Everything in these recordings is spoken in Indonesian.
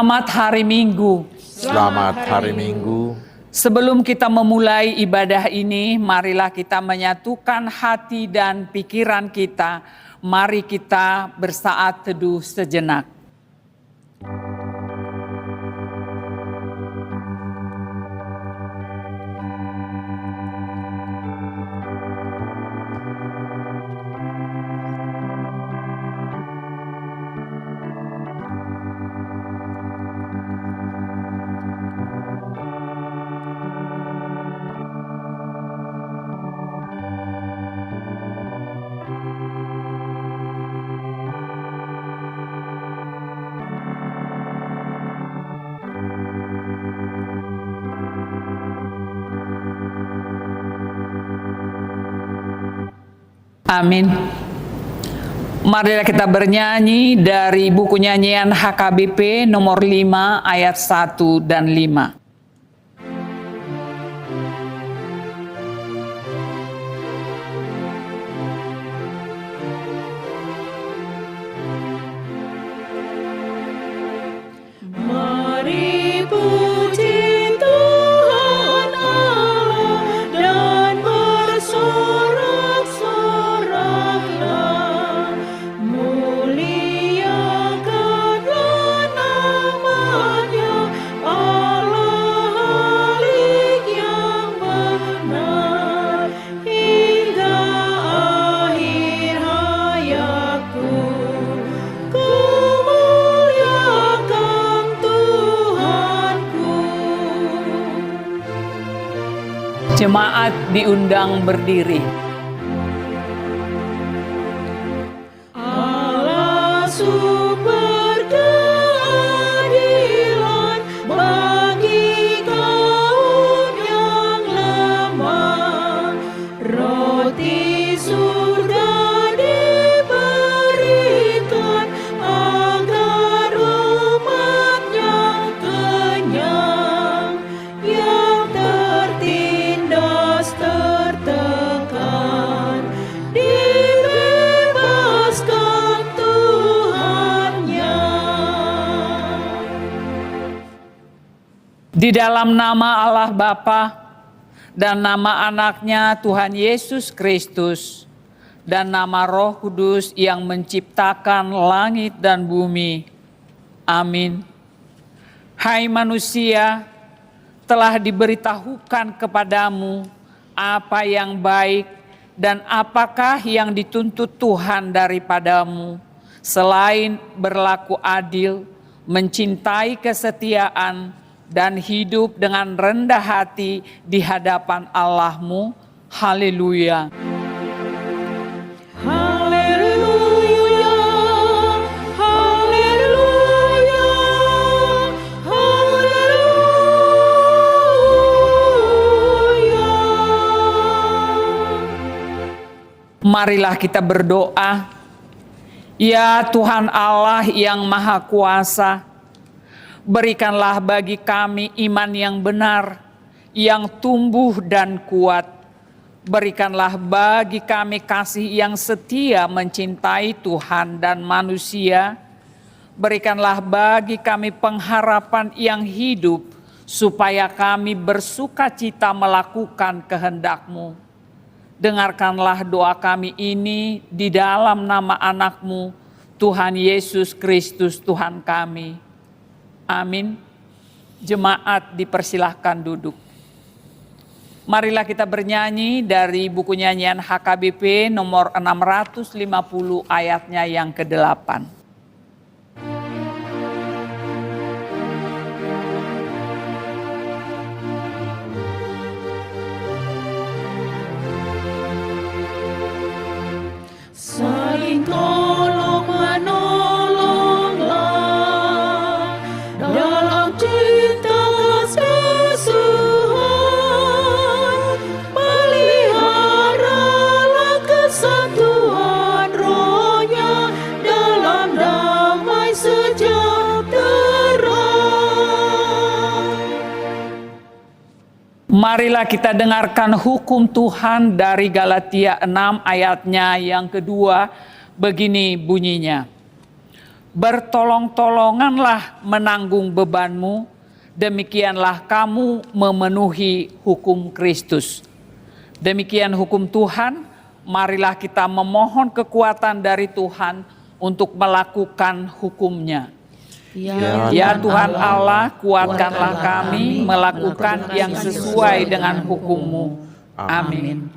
Selamat hari Minggu. Selamat hari Minggu. Sebelum kita memulai ibadah ini, marilah kita menyatukan hati dan pikiran kita. Mari kita bersaat teduh sejenak. Amin. Marilah kita bernyanyi dari buku nyanyian HKBP nomor 5 ayat 1 dan 5. Jemaat diundang berdiri. Allah super keadilan bagi kaum yang lemah. Roti surga diberikan agar umatnya kenyang. Yang tertindas tertekan dibebaskan Tuhannya. Di dalam nama Allah Bapa dan nama anaknya Tuhan Yesus Kristus dan nama Roh Kudus yang menciptakan langit dan bumi. Amin. Hai manusia, telah diberitahukan kepadamu apa yang baik dan apakah yang dituntut Tuhan daripadamu, selain berlaku adil, mencintai kesetiaan, dan hidup dengan rendah hati di hadapan Allahmu. Haleluya. Haleluya, haleluya, haleluya. Marilah kita berdoa. Ya Tuhan Allah yang Maha Kuasa, berikanlah bagi kami iman yang benar, yang tumbuh dan kuat. Berikanlah bagi kami kasih yang setia mencintai Tuhan dan manusia. Berikanlah bagi kami pengharapan yang hidup, supaya kami bersuka cita melakukan kehendak-Mu. Dengarkanlah doa kami ini di dalam nama anak-Mu, Tuhan Yesus Kristus Tuhan kami. Amin. Jemaat dipersilahkan duduk. Marilah kita bernyanyi dari buku nyanyian HKBP nomor 650 ayatnya yang ke-8. Saling tolong menolonglah dalam cinta kesusuhan, peliharalah kesatuan rohnya dalam damai sejahtera. Marilah kita dengarkan hukum Tuhan dari Galatia 6 ayatnya yang kedua, begini bunyinya. bertolong-tolonganlah menanggung bebanmu, demikianlah kamu memenuhi hukum Kristus. Demikian hukum Tuhan, marilah kita memohon kekuatan dari Tuhan untuk melakukan hukum-Nya. Ya Tuhan Allah, kuatkanlah kami melakukan yang sesuai dengan hukum-Mu. Amin.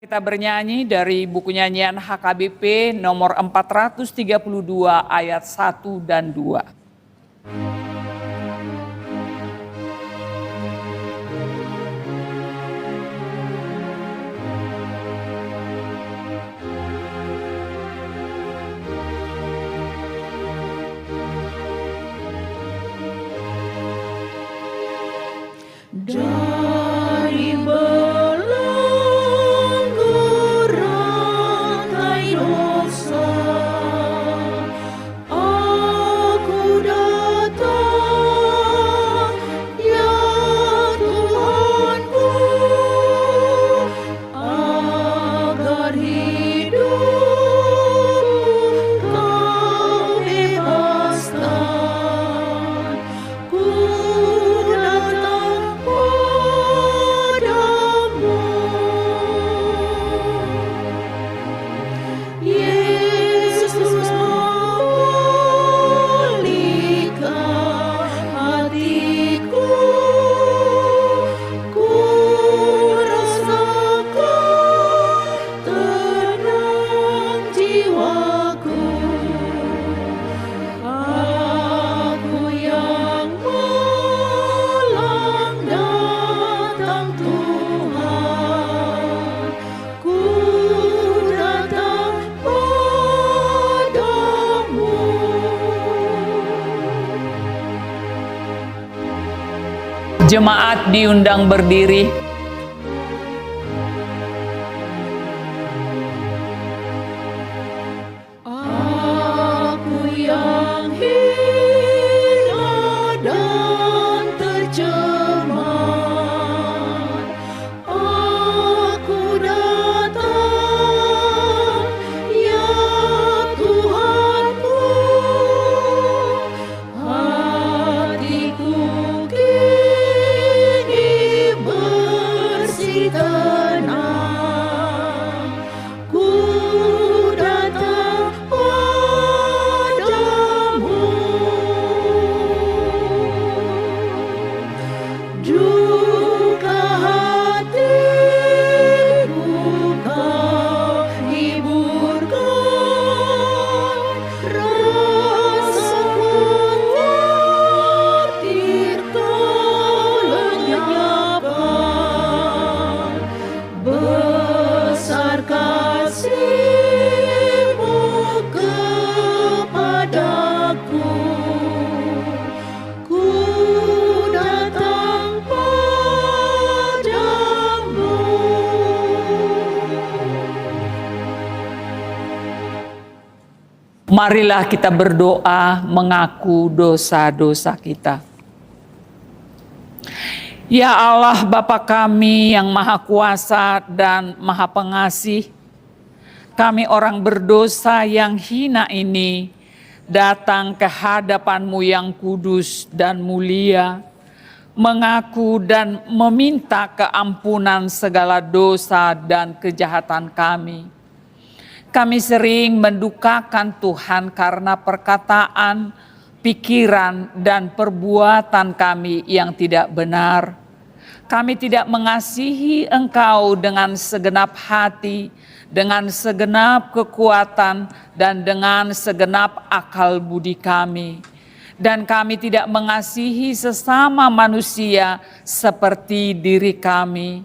Kita bernyanyi dari buku nyanyian HKBP nomor 432 ayat 1 dan 2. Dari belenggu rantai dosa, aku datang, ya Tuhanku, agar hidupku Kau bebaskan. Ku datang padamu, Yesus, pulihkan hatiku. Ku rasakan tenang jiwaku. Aku yang malang datang Tuhan, ku datang padamu. Jemaat diundang berdiri. Aku yang hina dan tercemar, aku datang, ya Tuhanku. Hatiku kini Marilah kita berdoa mengaku dosa-dosa kita. Ya Allah Bapa kami yang Maha Kuasa dan Maha Pengasih, kami orang berdosa yang hina ini datang ke hadapan-Mu yang kudus dan mulia, mengaku dan meminta keampunan segala dosa dan kejahatan kami. Kami sering mendukakan Tuhan karena perkataan, pikiran, dan perbuatan kami yang tidak benar. Kami tidak mengasihi Engkau dengan segenap hati, dengan segenap kekuatan, dan dengan segenap akal budi kami. Dan kami tidak mengasihi sesama manusia seperti diri kami.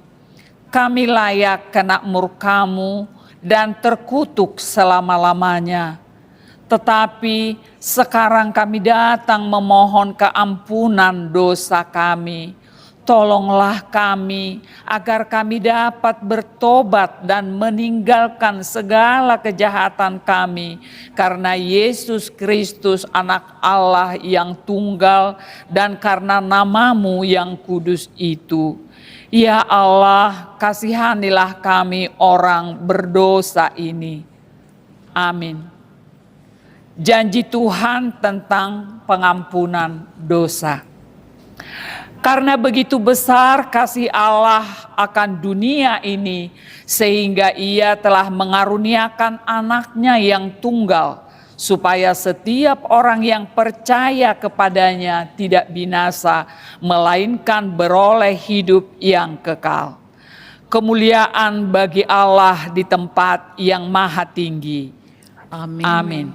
Kami layak kena murka-Mu dan terkutuk selama-lamanya. Tetapi sekarang kami datang memohon keampunan dosa kami. Tolonglah kami agar kami dapat bertobat dan meninggalkan segala kejahatan kami, karena Yesus Kristus anak Allah yang tunggal dan karena nama-Mu yang kudus itu. Ya Allah, kasihanilah kami orang berdosa ini. Amin. Janji Tuhan tentang pengampunan dosa. Karena begitu besar kasih Allah akan dunia ini, sehingga Ia telah mengaruniakan anaknya yang tunggal, supaya setiap orang yang percaya kepadanya tidak binasa, melainkan beroleh hidup yang kekal. Kemuliaan bagi Allah di tempat yang maha tinggi. Amin. Amin.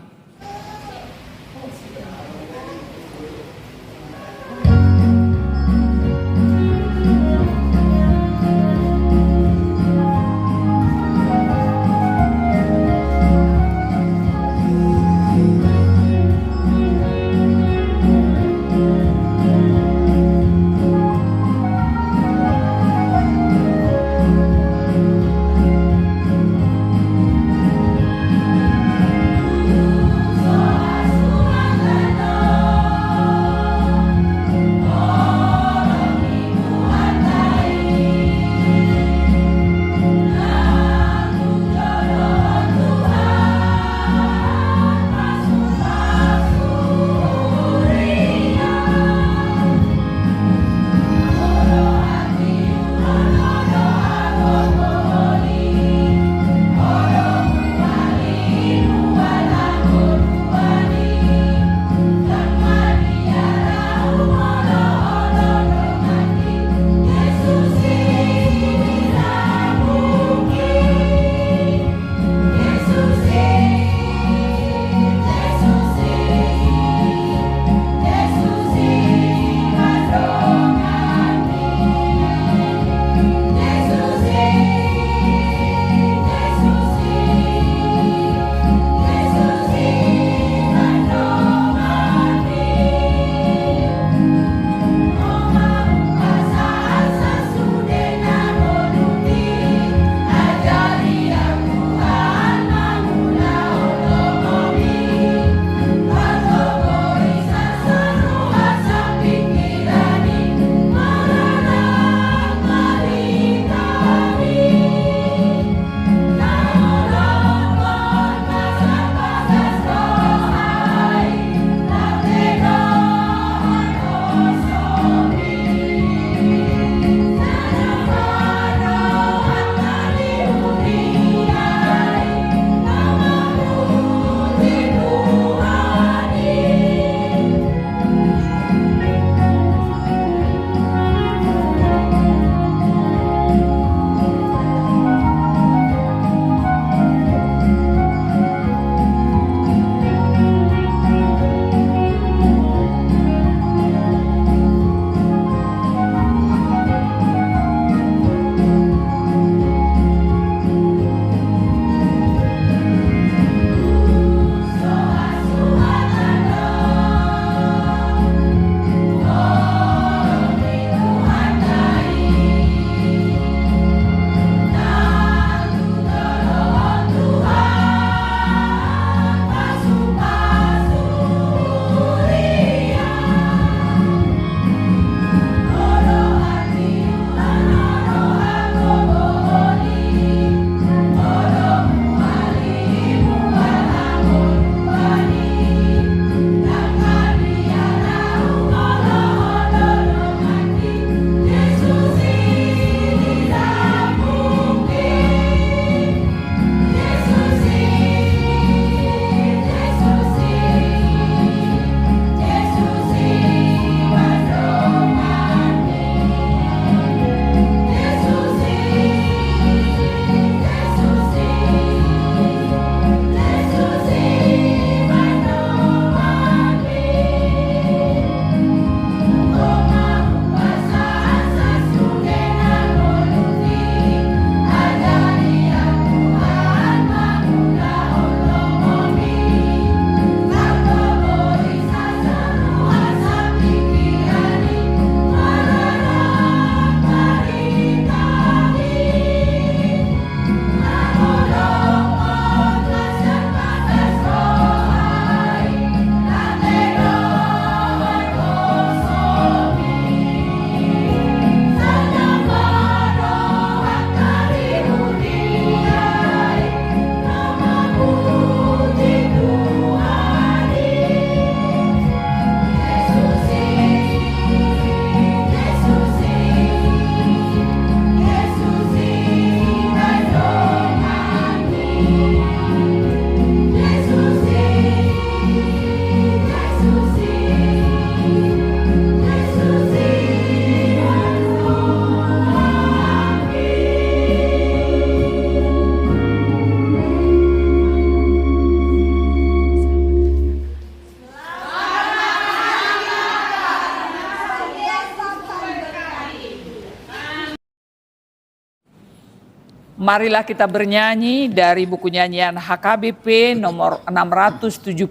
Marilah kita bernyanyi dari buku nyanyian HKBP nomor 672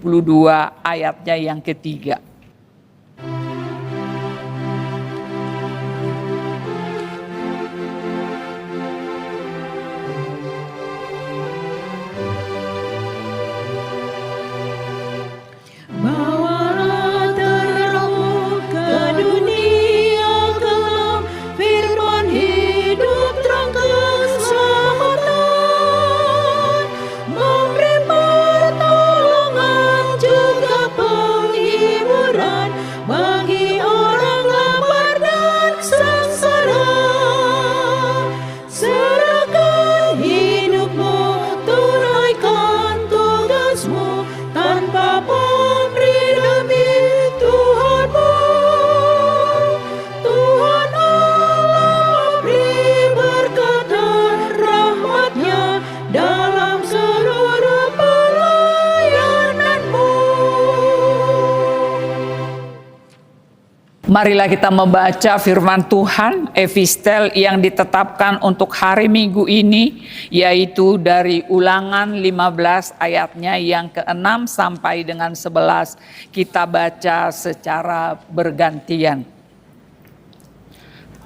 ayatnya yang ketiga. Bawalah terang ke dunia gelap, firman hidup terang keselamatan, memberi pertolongan juga penghiburan bagi orang lapar dan sengsara. Serahkan hidupmu, tunaikan tugasmu tanpa pamrih demi Tuhanmu. Tuhan Allah beri berkat dan rahmat-Nya dalam seluruh pelayananmu. Marilah kita membaca firman Tuhan epistel yang ditetapkan untuk hari Minggu ini, yaitu dari Ulangan 15 ayatnya yang ke-6 sampai dengan 11. Kita baca secara bergantian.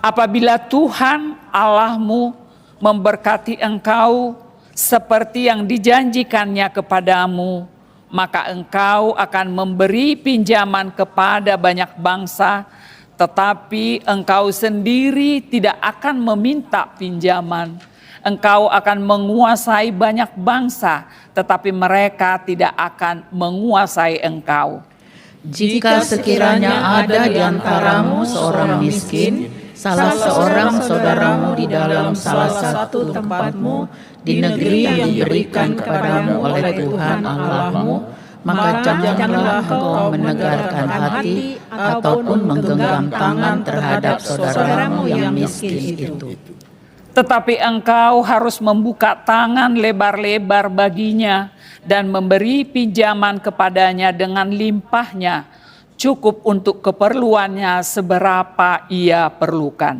Apabila Tuhan Allahmu memberkati engkau seperti yang dijanjikannya kepadamu, maka engkau akan memberi pinjaman kepada banyak bangsa, tetapi engkau sendiri tidak akan meminta pinjaman. Engkau akan menguasai banyak bangsa, tetapi mereka tidak akan menguasai engkau. Jika sekiranya ada di antaramu seorang miskin, salah seorang saudaramu di dalam salah satu tempatmu di negeri yang diberikan kepadamu oleh Tuhan Allahmu, maka janganlah engkau menegarkan hati ataupun menggenggam tangan terhadap saudaramu yang miskin itu. Tetapi engkau harus membuka tangan lebar-lebar baginya dan memberi pinjaman kepadanya dengan limpahnya, cukup untuk keperluannya seberapa ia perlukan.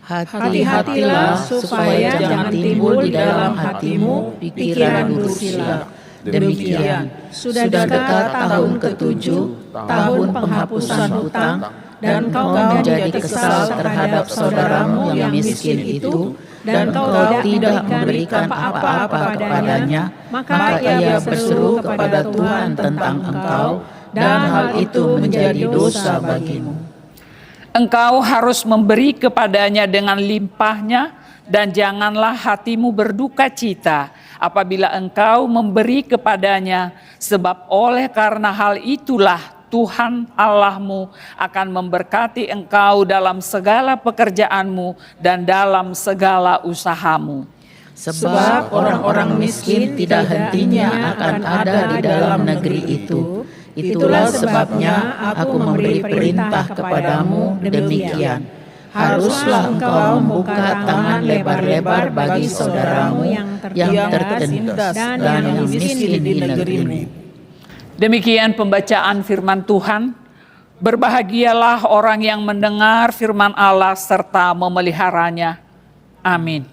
Hati-hatilah supaya jangan timbul di dalam hatimu pikiran dursila. Demikian, sudah dekat tahun ke-7, tahun penghapusan hutang, dan kau menjadi kesal terhadap saudaramu yang miskin itu, dan kau tidak memberikan apa-apa kepadanya, maka ia berseru kepada Tuhan tentang engkau, dan hal itu menjadi dosa bagimu. Engkau harus memberi kepadanya dengan limpahnya, dan janganlah hatimu berduka cita apabila engkau memberi kepadanya, sebab oleh karena hal itulah Tuhan Allahmu akan memberkati engkau dalam segala pekerjaanmu dan dalam segala usahamu. Sebab orang-orang miskin tidak hentinya akan ada di dalam negeri itu. Itulah sebabnya aku memberi perintah kepadamu demikian. Haruslah engkau membuka tangan lebar-lebar bagi saudaramu yang tertindas dan yang miskin di negerimu. Demikian pembacaan firman Tuhan. Berbahagialah orang yang mendengar firman Allah serta memeliharanya. Amin.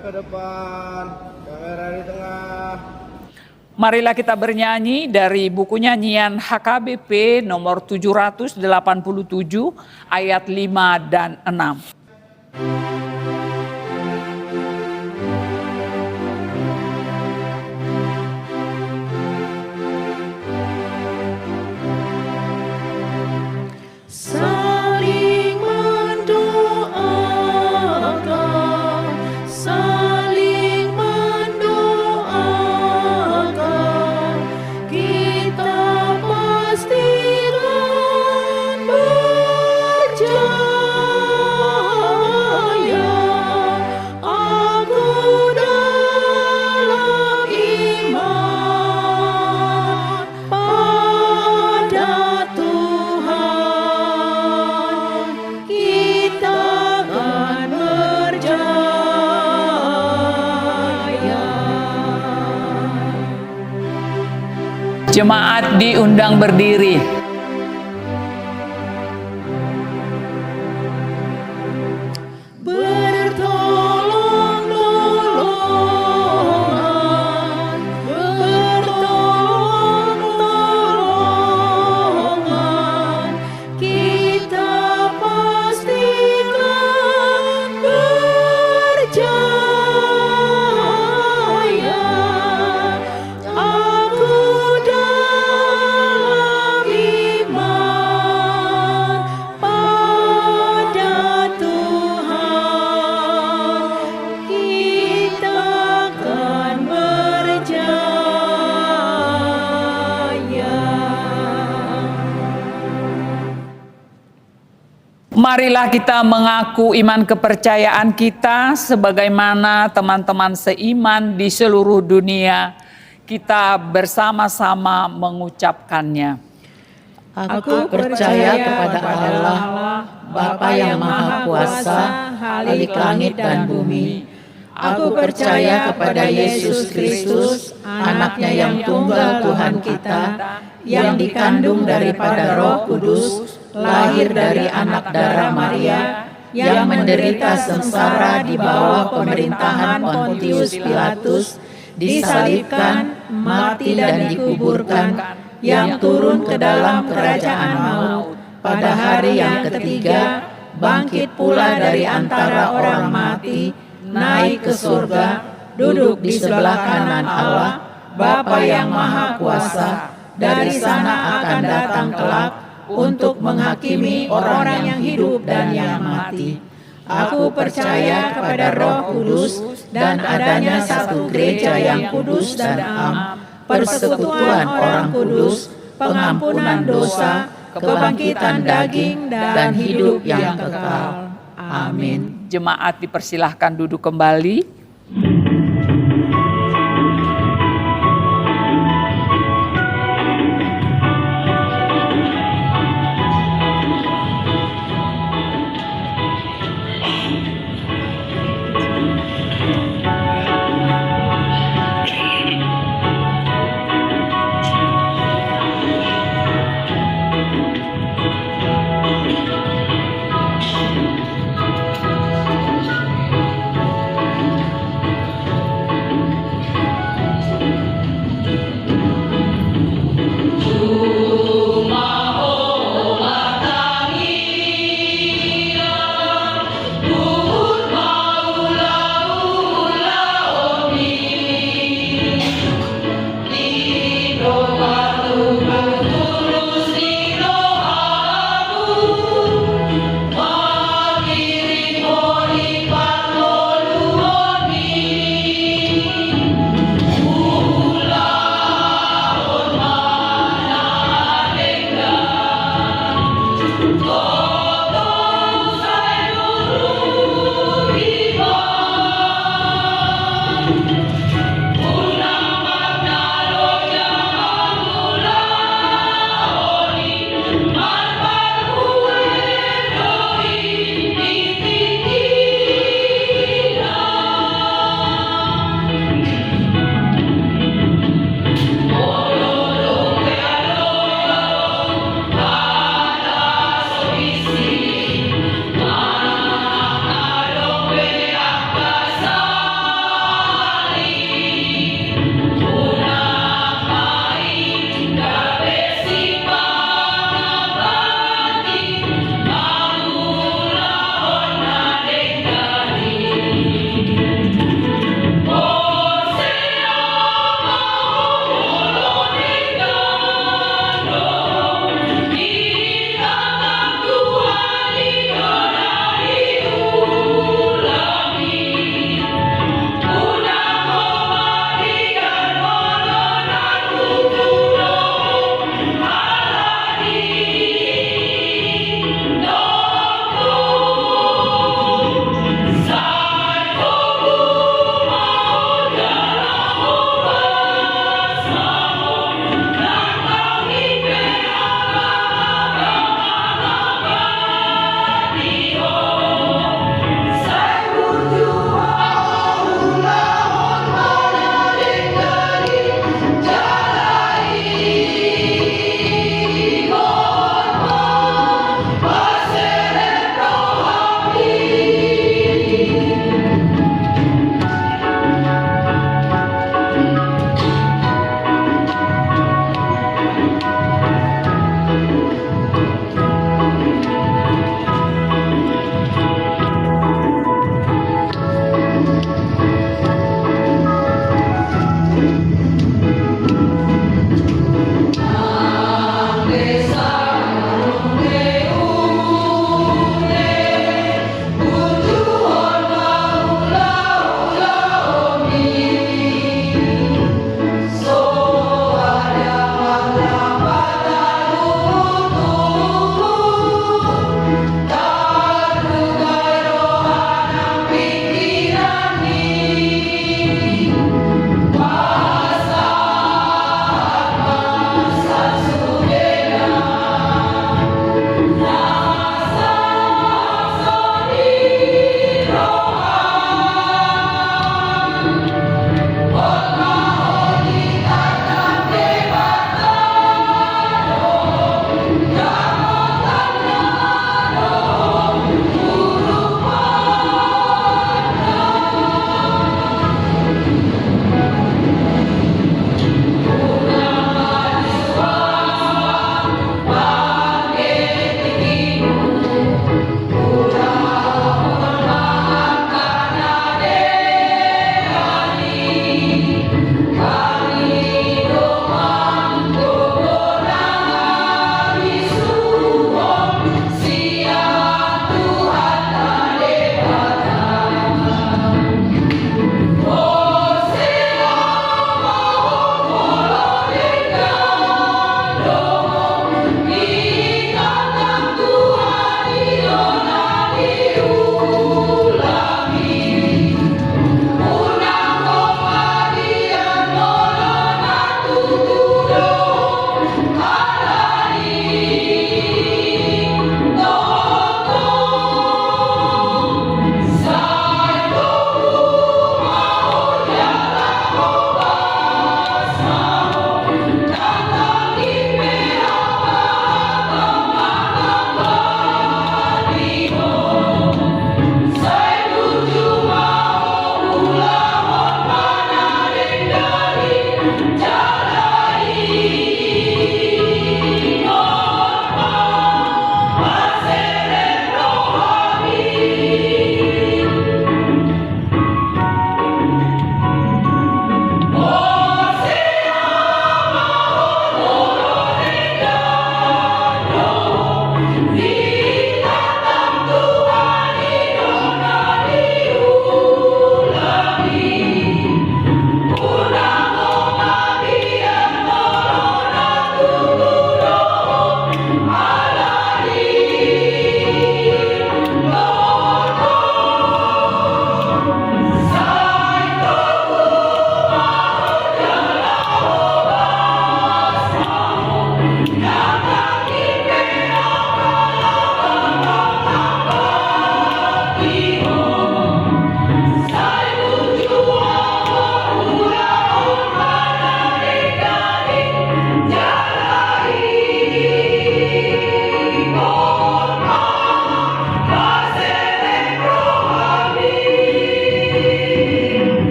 ke depan, kamera di tengah. Marilah kita bernyanyi dari buku nyanyian HKBP nomor 787 ayat 5 dan 6. Saling mendoakan, saling mendoakan, kita pastikan berjaya. Aku dalam iman pada Tuhan, kita akan berjaya. Jemaat diundang berdiri. Bertolong-tolongan, bertolong-tolongan, kita pastikan berjaya. Aku dalam iman pada Tuhan, kita akan berjaya. Marilah kita mengaku iman kepercayaan kita sebagaimana teman-teman seiman di seluruh dunia. Kita bersama-sama mengucapkannya. Aku percaya kepada Allah, Bapa yang Maha Kuasa, Khalik langit dan bumi. Aku percaya kepada Yesus Kristus, anaknya yang tunggal Tuhan kita, yang dikandung daripada Roh Kudus, lahir dari anak darah Maria, yang menderita sengsara di bawah pemerintahan Pontius Pilatus, disalibkan, mati dan dikuburkan, yang turun ke dalam kerajaan maut, pada hari yang ketiga, bangkit pula dari antara orang mati, naik ke surga, duduk di sebelah kanan Allah, Bapa yang Maha Kuasa, dari sana akan datang kelak untuk menghakimi orang yang hidup dan yang mati. Aku percaya kepada Roh Kudus dan adanya satu gereja yang kudus dan am, persekutuan orang kudus, pengampunan dosa, kebangkitan daging, dan hidup yang kekal. Amin. Jemaat dipersilahkan duduk kembali.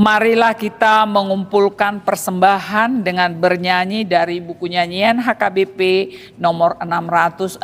Marilah kita mengumpulkan persembahan dengan bernyanyi dari buku nyanyian HKBP nomor 666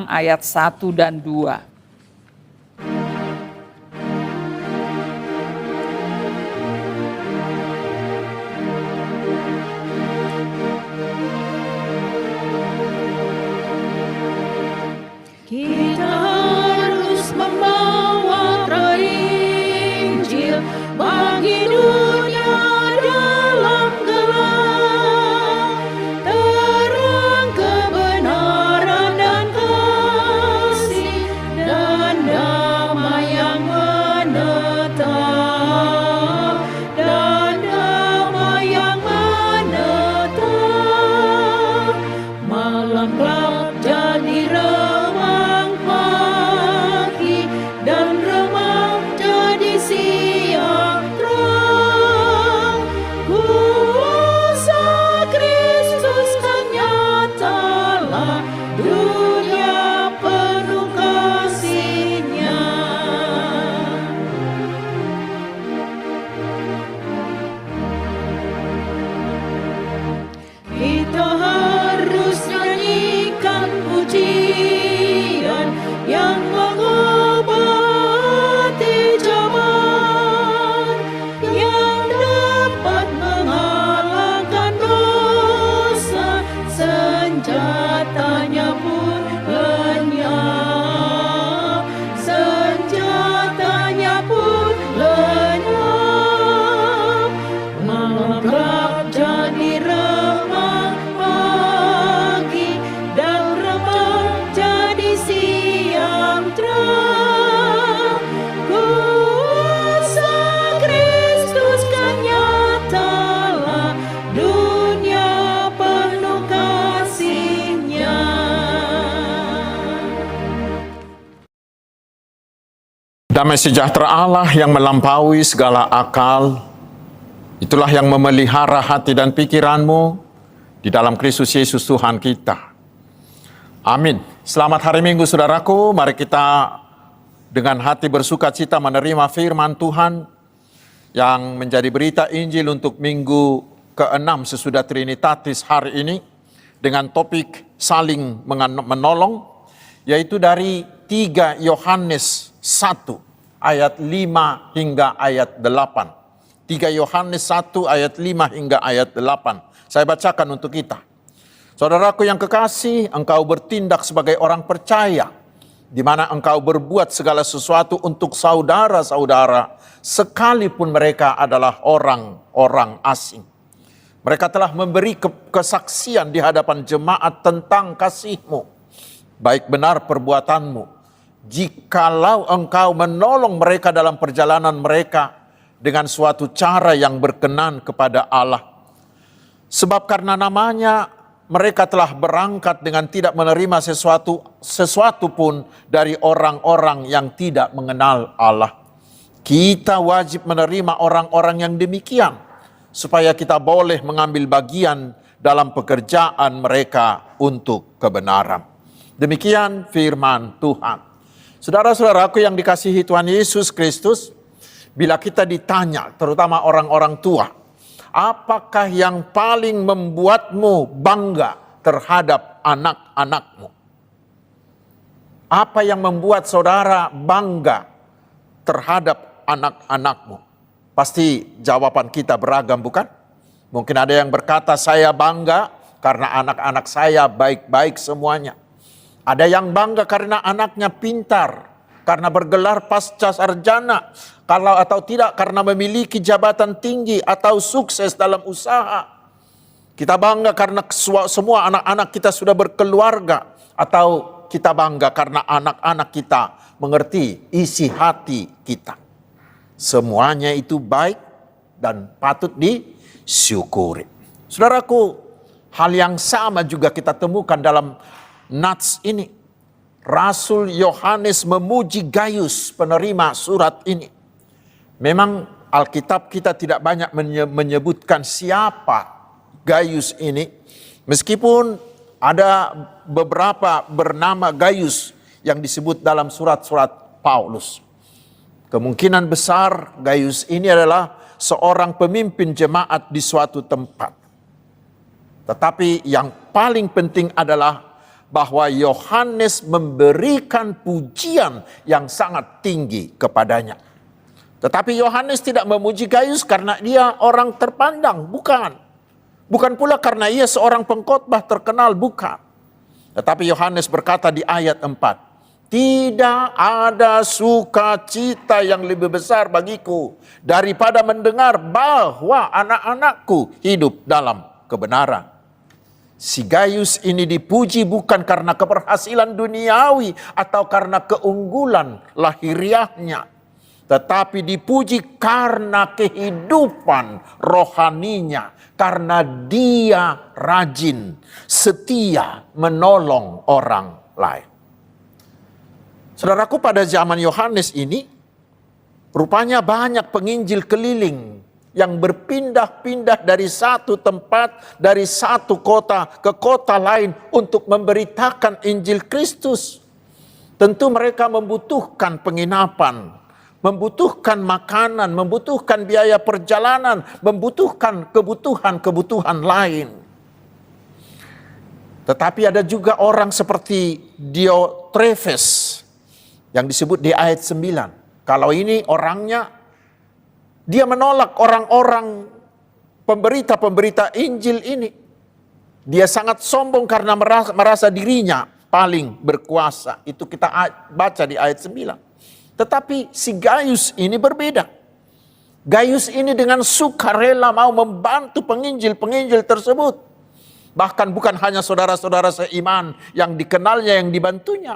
ayat 1 dan 2. Kita harus membawa Injil bagi dunia dalam gelap, terang kebenaran dan kasih dan damai yang menetap, dan damai yang menetap. Malam gelap jadi remang pagi, dan remang jadi siang terang. Kuasa Kristus kan nyatalah, dunia penuh kasih-Nya. Kita harus nyanyikan pujian yang mengobati zaman, yang dapat mengalahkan dosa, senjatanya pun lenyap, senjatanya pun lenyap. Malam gelap jadi remang pagi, dan remang jadi siang terang. Kuasa Kristus kan nyatalah, dunia penuh kasih-Nya. Damai sejahtera Allah yang melampaui segala akal, itulah yang memelihara hati dan pikiranmu di dalam Kristus Yesus Tuhan kita. Amin. Selamat hari Minggu saudaraku, mari kita dengan hati bersuka cita menerima firman Tuhan yang menjadi berita Injil untuk minggu ke-6 sesudah Trinitatis hari ini dengan topik saling menolong, yaitu dari 3 Yohanes 1 ayat 5 hingga ayat 8. 3 Yohanes 1 ayat 5 hingga ayat 8. Saya bacakan untuk kita. Saudaraku yang kekasih, engkau bertindak sebagai orang percaya, di mana engkau berbuat segala sesuatu untuk saudara-saudara, sekalipun mereka adalah orang-orang asing. Mereka telah memberi kesaksian di hadapan jemaat tentang kasih-Mu, baik benar perbuatanmu, jikalau engkau menolong mereka dalam perjalanan mereka dengan suatu cara yang berkenan kepada Allah. Sebab karena namanya mereka telah berangkat dengan tidak menerima sesuatu pun dari orang-orang yang tidak mengenal Allah. Kita wajib menerima orang-orang yang demikian, supaya kita boleh mengambil bagian dalam pekerjaan mereka untuk kebenaran. Demikian firman Tuhan. Saudara-saudaraku yang dikasihi Tuhan Yesus Kristus, bila kita ditanya, terutama orang-orang tua, apakah yang paling membuatmu bangga terhadap anak-anakmu? Apa yang membuat saudara bangga terhadap anak-anakmu? Pasti jawaban kita beragam, bukan? Mungkin ada yang berkata, saya bangga karena anak-anak saya baik-baik semuanya. Ada yang bangga karena anaknya pintar, karena bergelar pasca sarjana, kalau atau tidak karena memiliki jabatan tinggi atau sukses dalam usaha. Kita bangga karena semua anak-anak kita sudah berkeluarga, atau kita bangga karena anak-anak kita mengerti isi hati kita. Semuanya itu baik dan patut disyukuri. Saudaraku, hal yang sama juga kita temukan dalam nats ini. Rasul Yohanes memuji Gaius penerima surat ini. Memang Alkitab kita tidak banyak menyebutkan siapa Gaius ini, meskipun ada beberapa bernama Gaius yang disebut dalam surat-surat Paulus. Kemungkinan besar Gaius ini adalah seorang pemimpin jemaat di suatu tempat. Tetapi yang paling penting adalah bahwa Yohanes memberikan pujian yang sangat tinggi kepadanya. Tetapi Yohanes tidak memuji Gaius karena dia orang terpandang, bukan. Bukan pula karena ia seorang pengkhotbah terkenal, bukan. Tetapi Yohanes berkata di ayat 4, tidak ada sukacita yang lebih besar bagiku daripada mendengar bahwa anak-anakku hidup dalam kebenaran. Si Gaius ini dipuji bukan karena keberhasilan duniawi atau karena keunggulan lahiriahnya, tetapi dipuji karena kehidupan rohaninya, karena dia rajin, setia menolong orang lain. Saudaraku, pada zaman Yohanes ini, rupanya banyak penginjil keliling yang berpindah-pindah dari satu tempat, dari satu kota ke kota lain untuk memberitakan Injil Kristus. Tentu mereka membutuhkan penginapan, membutuhkan makanan, membutuhkan biaya perjalanan, membutuhkan kebutuhan-kebutuhan lain. Tetapi ada juga orang seperti Diotrephes yang disebut di ayat 9. Kalau ini orangnya, dia menolak orang-orang pemberita-pemberita Injil ini. Dia sangat sombong karena merasa dirinya paling berkuasa. Itu kita baca di ayat 9. Tetapi si Gaius ini berbeda. Gaius ini dengan sukarela mau membantu penginjil-penginjil tersebut. Bahkan bukan hanya saudara-saudara seiman yang dikenalnya, yang dibantunya,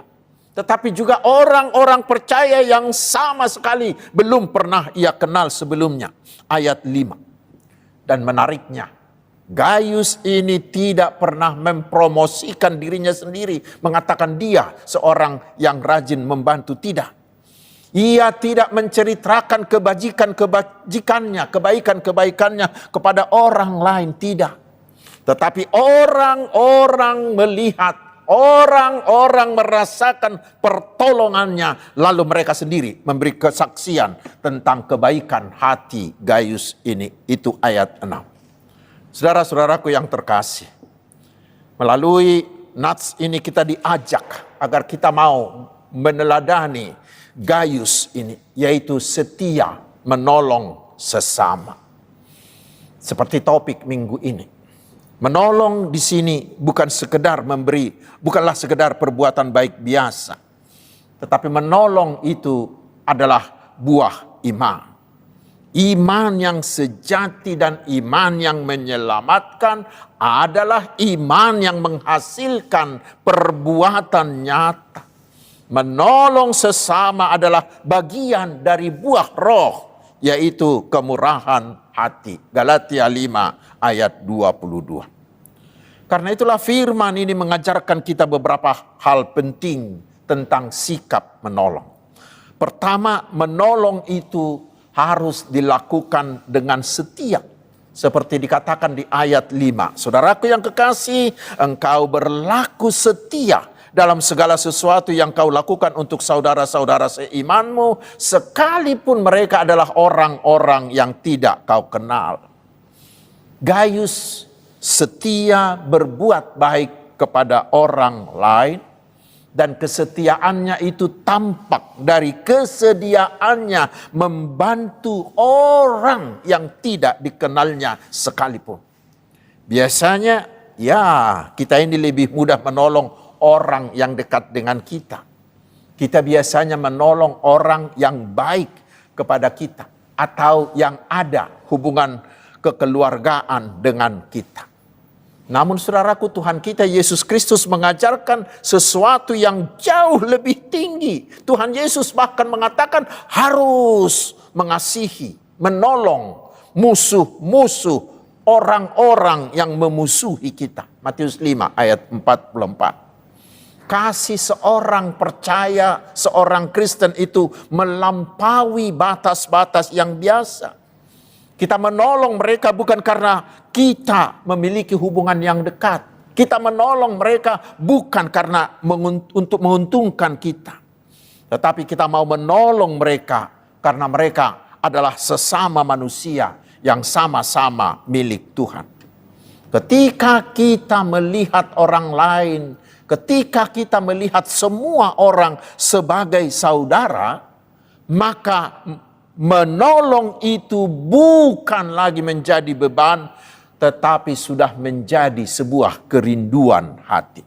tetapi juga orang-orang percaya yang sama sekali belum pernah ia kenal sebelumnya. Ayat 5. Dan menariknya, Gaius ini tidak pernah mempromosikan dirinya sendiri, mengatakan dia seorang yang rajin membantu, tidak. Ia tidak menceritakan kebajikannya, kebaikan-kebaikannya kepada orang lain, tidak. Tetapi orang-orang melihat, orang-orang merasakan pertolongannya, lalu mereka sendiri memberi kesaksian tentang kebaikan hati Gaius ini. Itu ayat 6. Saudara-saudaraku yang terkasih, melalui nats ini kita diajak agar kita mau meneladani Gaius ini, yaitu setia menolong sesama. Seperti topik minggu ini. Menolong di sini bukan sekedar memberi, bukanlah sekedar perbuatan baik biasa. Tetapi menolong itu adalah buah iman. Iman yang sejati dan iman yang menyelamatkan adalah iman yang menghasilkan perbuatan nyata. Menolong sesama adalah bagian dari buah roh, yaitu kemurahan hati. Galatia 5 ayat 22. Karena itulah firman ini mengajarkan kita beberapa hal penting tentang sikap menolong. Pertama, menolong itu harus dilakukan dengan setia. Seperti dikatakan di ayat 5. Saudaraku yang kekasih, engkau berlaku setia dalam segala sesuatu yang kau lakukan untuk saudara-saudara seimanmu, sekalipun mereka adalah orang-orang yang tidak kau kenal. Gaius setia berbuat baik kepada orang lain, dan kesetiaannya itu tampak dari kesediaannya membantu orang yang tidak dikenalnya sekalipun. Biasanya ya kita ini lebih mudah menolong orang yang dekat dengan kita. Kita biasanya menolong orang yang baik kepada kita, atau yang ada hubungan kekeluargaan dengan kita. Namun saudaraku, Tuhan kita Yesus Kristus mengajarkan sesuatu yang jauh lebih tinggi. Tuhan Yesus bahkan mengatakan harus mengasihi, menolong musuh-musuh orang-orang yang memusuhi kita. Matius 5 ayat 44. Kasih seorang percaya, seorang Kristen itu melampaui batas-batas yang biasa. Kita menolong mereka bukan karena kita memiliki hubungan yang dekat. Kita menolong mereka bukan karena untuk menguntungkan kita. Tetapi kita mau menolong mereka karena mereka adalah sesama manusia yang sama-sama milik Tuhan. Ketika kita melihat orang lain, ketika kita melihat semua orang sebagai saudara, maka menolong itu bukan lagi menjadi beban, tetapi sudah menjadi sebuah kerinduan hati.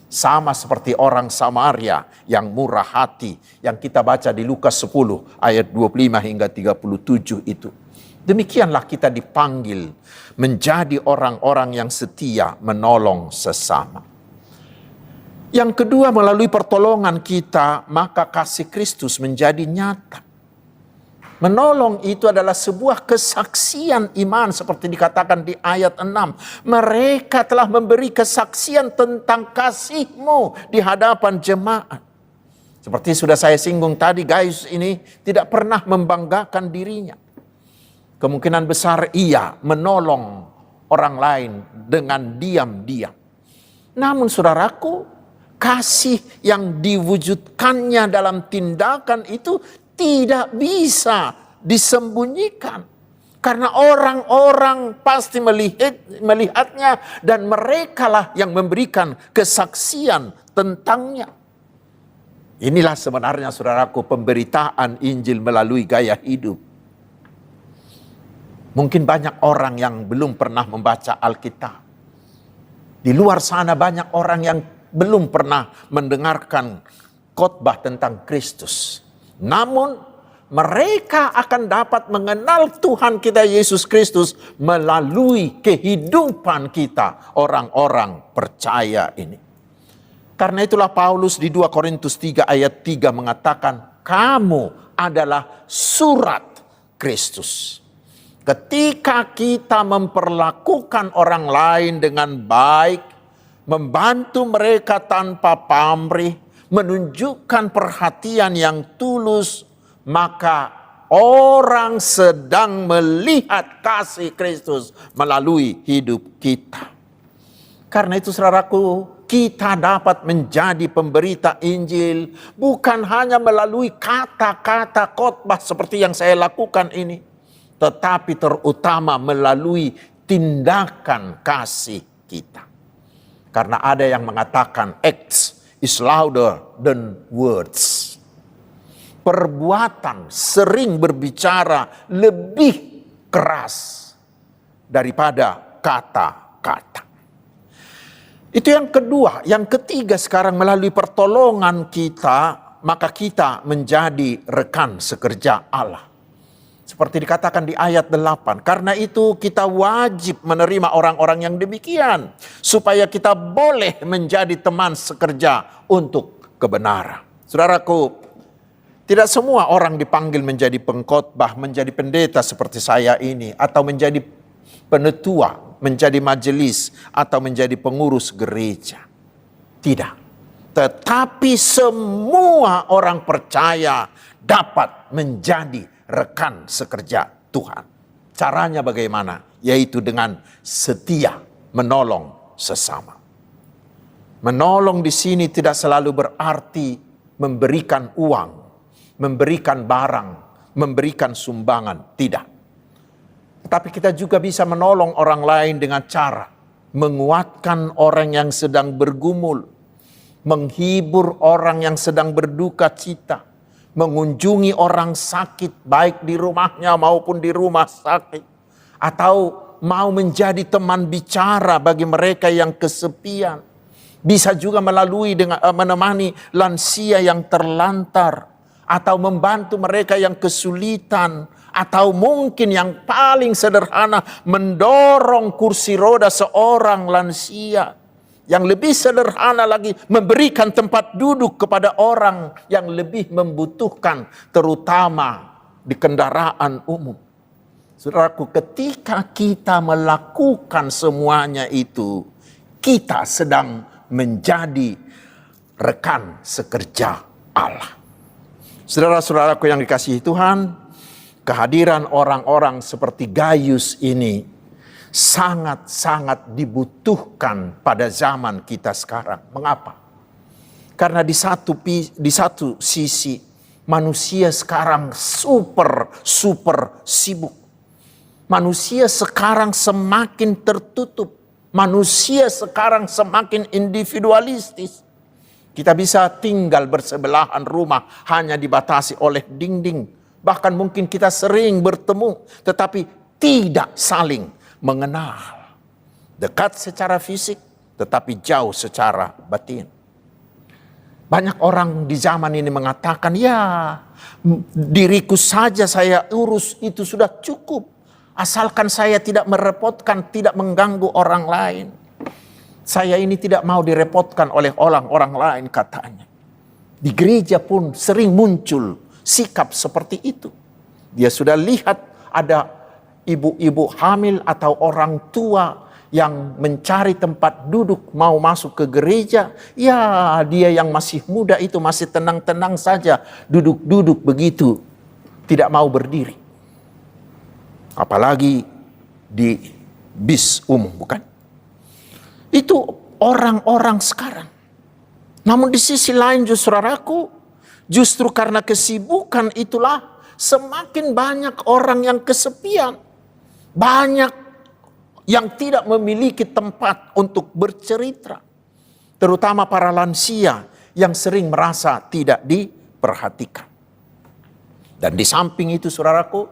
Sama seperti orang Samaria yang murah hati yang kita baca di Lukas 10 ayat 25 hingga 37 itu. Demikianlah kita dipanggil menjadi orang-orang yang setia menolong sesama. Yang kedua, melalui pertolongan kita, maka kasih Kristus menjadi nyata. Menolong itu adalah sebuah kesaksian iman seperti dikatakan di ayat 6. Mereka telah memberi kesaksian tentang kasih-Mu di hadapan jemaat. Seperti sudah saya singgung tadi, Gaius ini tidak pernah membanggakan dirinya. Kemungkinan besar ia menolong orang lain dengan diam-diam. Namun saudaraku, kasih yang diwujudkannya dalam tindakan itu tidak bisa disembunyikan. Karena orang-orang pasti melihatnya dan merekalah yang memberikan kesaksian tentangnya. Inilah sebenarnya saudaraku pemberitaan Injil melalui gaya hidup. Mungkin banyak orang yang belum pernah membaca Alkitab. Di luar sana banyak orang yang belum pernah mendengarkan khotbah tentang Kristus. Namun mereka akan dapat mengenal Tuhan kita Yesus Kristus melalui kehidupan kita orang-orang percaya ini. Karena itulah Paulus di 2 Korintus 3 ayat 3 mengatakan, kamu adalah surat Kristus. Ketika kita memperlakukan orang lain dengan baik, membantu mereka tanpa pamrih, menunjukkan perhatian yang tulus, maka orang sedang melihat kasih Kristus melalui hidup kita. Karena itu saudaraku, kita dapat menjadi pemberita Injil bukan hanya melalui kata-kata khotbah seperti yang saya lakukan ini, tetapi terutama melalui tindakan kasih kita. Karena ada yang mengatakan acts is louder than words. Perbuatan sering berbicara lebih keras daripada kata-kata. Itu yang kedua. Yang ketiga sekarang melalui pertolongan kita, maka kita menjadi rekan sekerja Allah. Seperti dikatakan di ayat 8. Karena itu kita wajib menerima orang-orang yang demikian. Supaya kita boleh menjadi teman sekerja untuk kebenaran. Saudaraku, tidak semua orang dipanggil menjadi pengkhotbah, menjadi pendeta seperti saya ini. Atau menjadi penetua, menjadi majelis, atau menjadi pengurus gereja. Tidak. Tetapi semua orang percaya dapat menjadi rekan sekerja Tuhan. Caranya bagaimana? Yaitu dengan setia menolong sesama. Menolong di sini tidak selalu berarti memberikan uang, memberikan barang, memberikan sumbangan. Tidak. Tetapi kita juga bisa menolong orang lain dengan cara menguatkan orang yang sedang bergumul, menghibur orang yang sedang berduka cita, mengunjungi orang sakit baik di rumahnya maupun di rumah sakit, atau mau menjadi teman bicara bagi mereka yang kesepian. Bisa juga melalui dengan menemani lansia yang terlantar, atau membantu mereka yang kesulitan, atau mungkin yang paling sederhana mendorong kursi roda seorang lansia. Yang lebih sederhana lagi, memberikan tempat duduk kepada orang yang lebih membutuhkan, terutama di kendaraan umum. Saudaraku, ketika kita melakukan semuanya itu, kita sedang menjadi rekan sekerja Allah. Saudara-saudaraku yang dikasihi Tuhan, kehadiran orang-orang seperti Gaius ini sangat-sangat dibutuhkan pada zaman kita sekarang. Mengapa? Karena di satu sisi Manusia sekarang super sibuk. Manusia sekarang semakin tertutup. Manusia sekarang semakin individualistis. Kita bisa tinggal bersebelahan rumah hanya dibatasi oleh dinding. Bahkan mungkin kita sering bertemu tetapi tidak saling mengenal. Dekat secara fisik tetapi jauh secara batin. Banyak orang di zaman ini mengatakan, ya diriku saja saya urus itu sudah cukup. Asalkan saya tidak merepotkan, tidak mengganggu orang lain. Saya ini tidak mau direpotkan oleh orang-orang lain katanya. Di gereja pun sering muncul sikap seperti itu. Dia sudah lihat ada ibu-ibu hamil atau orang tua yang mencari tempat duduk mau masuk ke gereja, ya dia yang masih muda itu masih tenang-tenang saja duduk-duduk begitu, tidak mau berdiri. Apalagi di bis umum, bukan? Itu orang-orang sekarang. Namun di sisi lain justru karena kesibukan itulah semakin banyak orang yang kesepian. Banyak yang tidak memiliki tempat untuk bercerita. Terutama para lansia yang sering merasa tidak diperhatikan. Dan di samping itu saudaraku,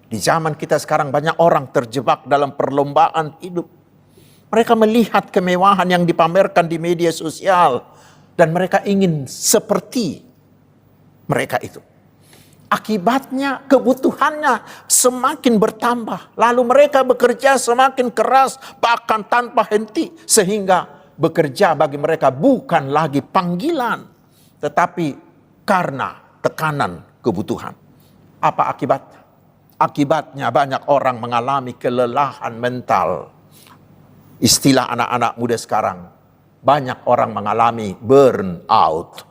di zaman kita sekarang banyak orang terjebak dalam perlombaan hidup. Mereka melihat kemewahan yang dipamerkan di media sosial dan mereka ingin seperti mereka itu. Akibatnya kebutuhannya semakin bertambah. Lalu mereka bekerja semakin keras bahkan tanpa henti. Sehingga bekerja bagi mereka bukan lagi panggilan. Tetapi karena tekanan kebutuhan. Apa akibatnya? Akibatnya banyak orang mengalami kelelahan mental. Istilah anak-anak muda sekarang. Banyak orang mengalami burnout.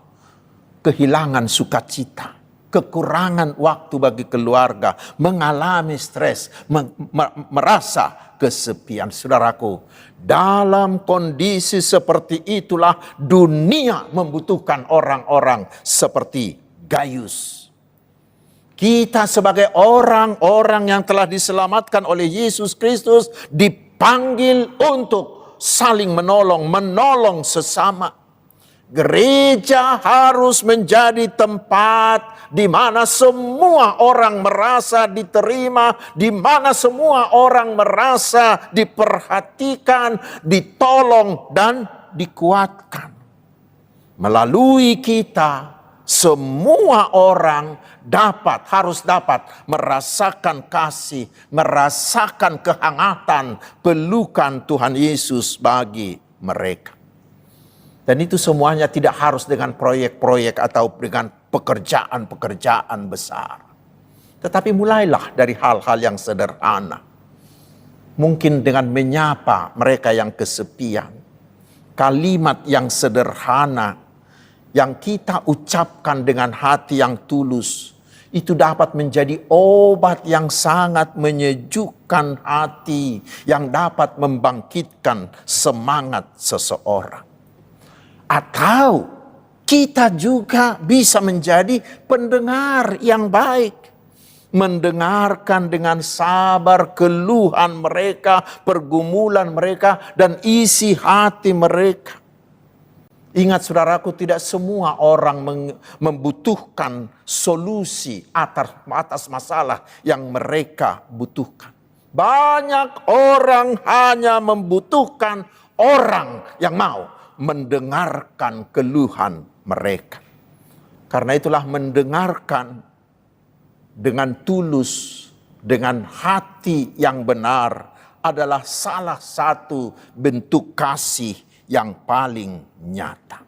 Kehilangan sukacita. Kekurangan waktu bagi keluarga, mengalami stres, merasa kesepian. Saudaraku, dalam kondisi seperti itulah dunia membutuhkan orang-orang seperti Gaius. Kita sebagai orang-orang yang telah diselamatkan oleh Yesus Kristus dipanggil untuk saling menolong sesama. Gereja harus menjadi tempat di mana semua orang merasa diterima, di mana semua orang merasa diperhatikan, ditolong dan dikuatkan. Melalui kita, semua orang harus dapat merasakan kasih, merasakan kehangatan, pelukan Tuhan Yesus bagi mereka. Dan itu semuanya tidak harus dengan proyek-proyek atau dengan pekerjaan-pekerjaan besar. Tetapi mulailah dari hal-hal yang sederhana. Mungkin dengan menyapa mereka yang kesepian. Kalimat yang sederhana yang kita ucapkan dengan hati yang tulus. Itu dapat menjadi obat yang sangat menyejukkan hati. Yang dapat membangkitkan semangat seseorang. Atau kita juga bisa menjadi pendengar yang baik. Mendengarkan dengan sabar keluhan mereka, pergumulan mereka, dan isi hati mereka. Ingat saudaraku, tidak semua orang membutuhkan solusi atas masalah yang mereka butuhkan. Banyak orang hanya membutuhkan orang yang mau mendengarkan keluhan mereka. Karena itulah mendengarkan dengan tulus, dengan hati yang benar adalah salah satu bentuk kasih yang paling nyata.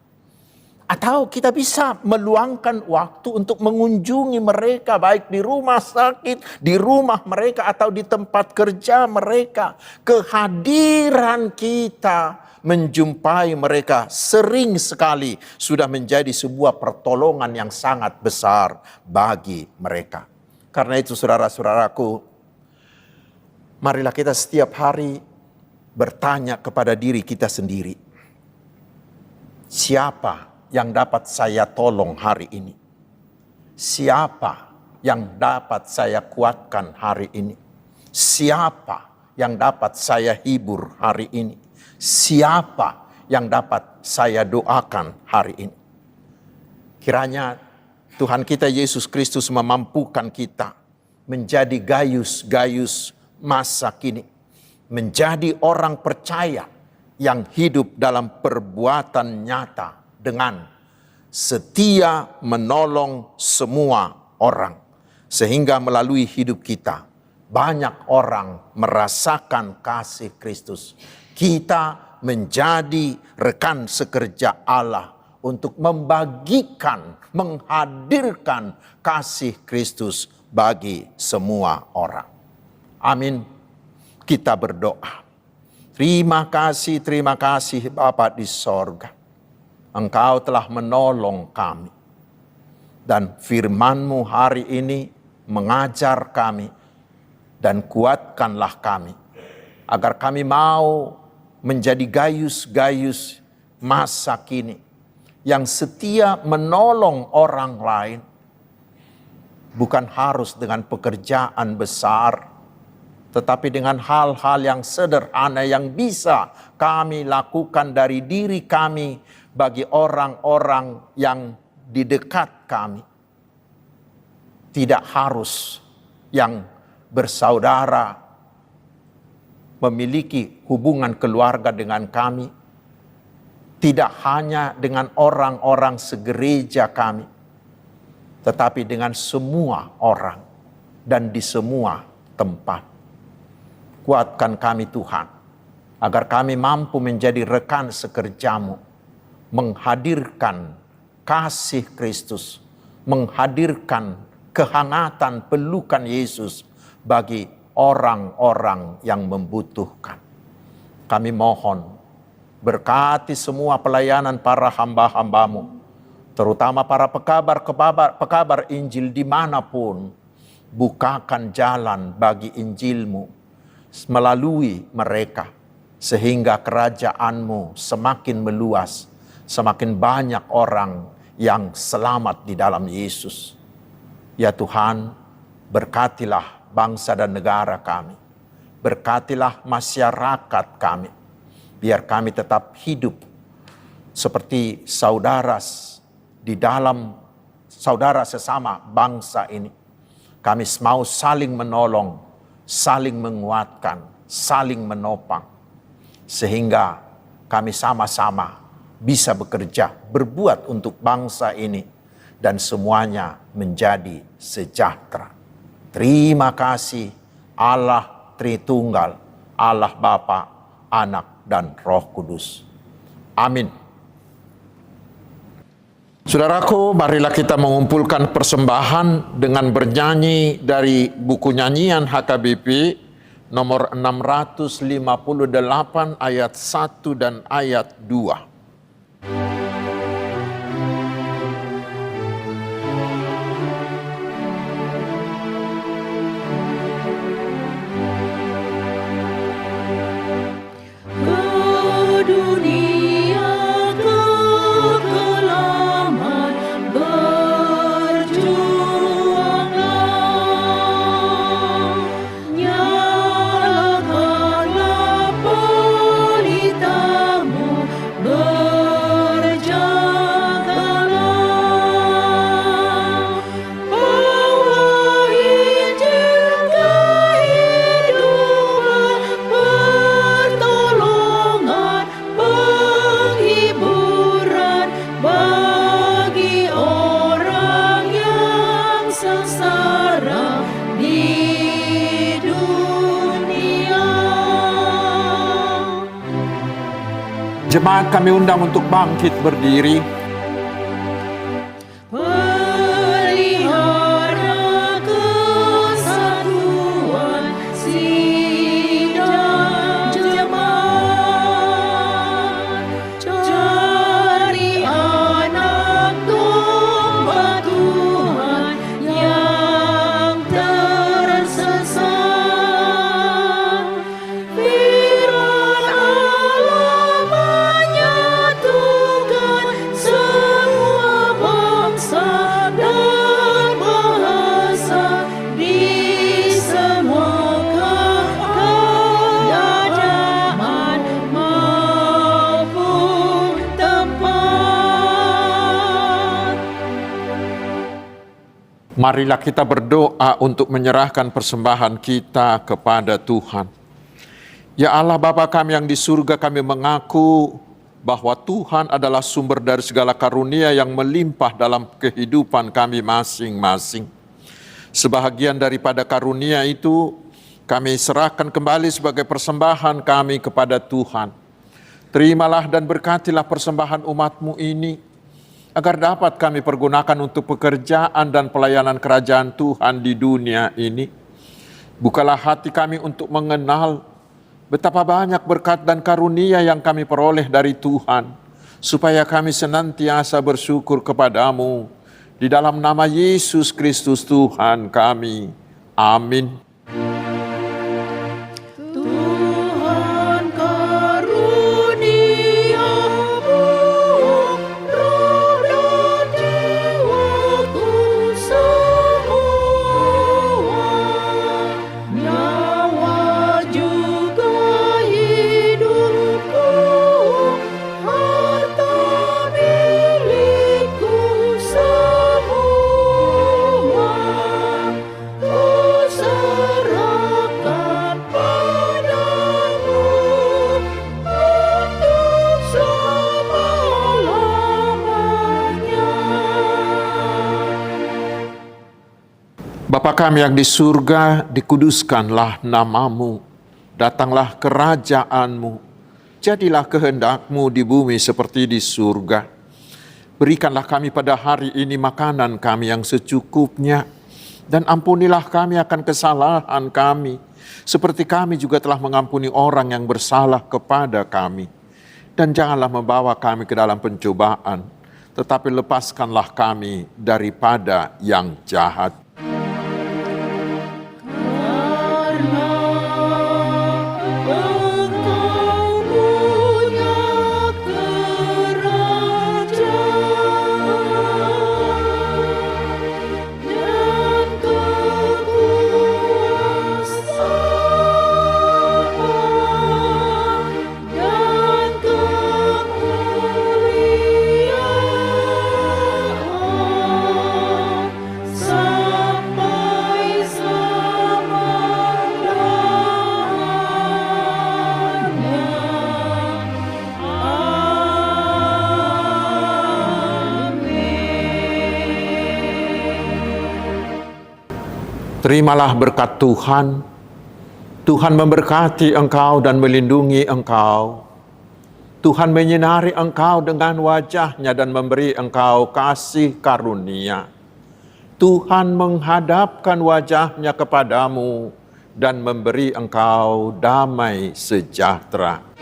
Atau kita bisa meluangkan waktu untuk mengunjungi mereka baik di rumah sakit, di rumah mereka atau di tempat kerja mereka. Kehadiran kita menjumpai mereka sering sekali sudah menjadi sebuah pertolongan yang sangat besar bagi mereka. Karena itu saudara-saudaraku, marilah kita setiap hari bertanya kepada diri kita sendiri. Siapa yang dapat saya tolong hari ini? siapa yang dapat saya kuatkan hari ini? Siapa yang dapat saya hibur hari ini? Siapa yang dapat saya doakan hari ini? Kiranya Tuhan kita Yesus Kristus memampukan kita menjadi gayus-gayus masa kini, menjadi orang percaya yang hidup dalam perbuatan nyata dengan setia menolong semua orang, sehingga melalui hidup kita banyak orang merasakan kasih Kristus. Kita menjadi rekan sekerja Allah untuk membagikan, menghadirkan kasih Kristus bagi semua orang. Amin. Kita berdoa. Terima kasih Bapa di sorga. Engkau telah menolong kami. Dan firman-Mu hari ini mengajar kami. Dan kuatkanlah kami, agar kami mau menjadi gayus-gayus masa kini, yang setia menolong orang lain, bukan harus dengan pekerjaan besar, tetapi dengan hal-hal yang sederhana yang bisa kami lakukan dari diri kami bagi orang-orang yang di dekat kami. Tidak harus yang bersaudara, memiliki hubungan keluarga dengan kami, tidak hanya dengan orang-orang segereja kami, tetapi dengan semua orang dan di semua tempat. Kuatkan kami Tuhan, agar kami mampu menjadi rekan sekerja-Mu, menghadirkan kasih Kristus, menghadirkan kehangatan pelukan Yesus bagi orang-orang yang membutuhkan. Kami mohon, berkati semua pelayanan para hamba-hamba-Mu, terutama para pekabar Injil dimanapun. Bukakan jalan bagi Injil-Mu melalui mereka, sehingga kerajaan-Mu semakin meluas, semakin banyak orang yang selamat di dalam Yesus. Ya Tuhan, berkatilah bangsa dan negara kami. Berkatilah masyarakat kami. Biar kami tetap hidup seperti saudara di dalam saudara sesama bangsa ini. Kami mau saling menolong, saling menguatkan, saling menopang. Sehingga kami sama-sama bisa bekerja, berbuat untuk bangsa ini. Dan semuanya menjadi sejahtera. Terima kasih Allah Tritunggal, Allah Bapa, Anak, dan Roh Kudus. Amin. Saudaraku, marilah kita mengumpulkan persembahan dengan bernyanyi dari buku nyanyian HKBP nomor 658 ayat 1 dan ayat 2. Jemaat kami undang untuk bangkit berdiri. Pelihara kesatuan sidang jemaat, cari anak domba Tuhan yang tersesat. Firman Allah menyatukan Marilah kita berdoa untuk menyerahkan persembahan kita kepada Tuhan. Ya Allah Bapa kami yang di surga, kami mengaku bahwa Tuhan adalah sumber dari segala karunia yang melimpah dalam kehidupan kami masing-masing. Sebahagian daripada karunia itu kami serahkan kembali sebagai persembahan kami kepada Tuhan. Terimalah dan berkatilah persembahan umat-Mu ini, agar dapat kami pergunakan untuk pekerjaan dan pelayanan kerajaan Tuhan di dunia ini. Bukalah hati kami untuk mengenal betapa banyak berkat dan karunia yang kami peroleh dari Tuhan, supaya kami senantiasa bersyukur kepadamu. Di dalam nama Yesus Kristus Tuhan kami. Amin. Tuhan karuniamu, roh dan jiwaku semua, nyawa juga hidupku, harta milikku semua, ku serahkan padamu untuk selama-lamanya. Bapa kami yang di surga, dikuduskanlah namamu, datanglah kerajaanmu, jadilah kehendak-Mu di bumi seperti di surga. Berikanlah kami pada hari ini makanan kami yang secukupnya, dan ampunilah kami akan kesalahan kami, seperti kami juga telah mengampuni orang yang bersalah kepada kami. Dan janganlah membawa kami ke dalam pencobaan, tetapi lepaskanlah kami daripada yang jahat. Karena Engkau punya kerajaan dan kekuasaan dan kemuliaan sampai Terimalah berkat Tuhan. Tuhan memberkati engkau dan melindungi engkau. Tuhan menyinari engkau dengan wajah-Nya dan memberi engkau kasih karunia. Tuhan menghadapkan wajah-Nya kepadamu dan memberi engkau damai sejahtera.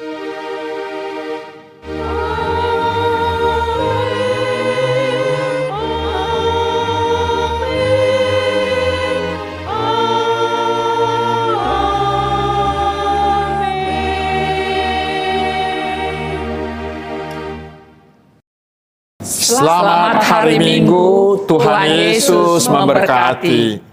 Selamat hari Minggu, Tuhan Yesus memberkati.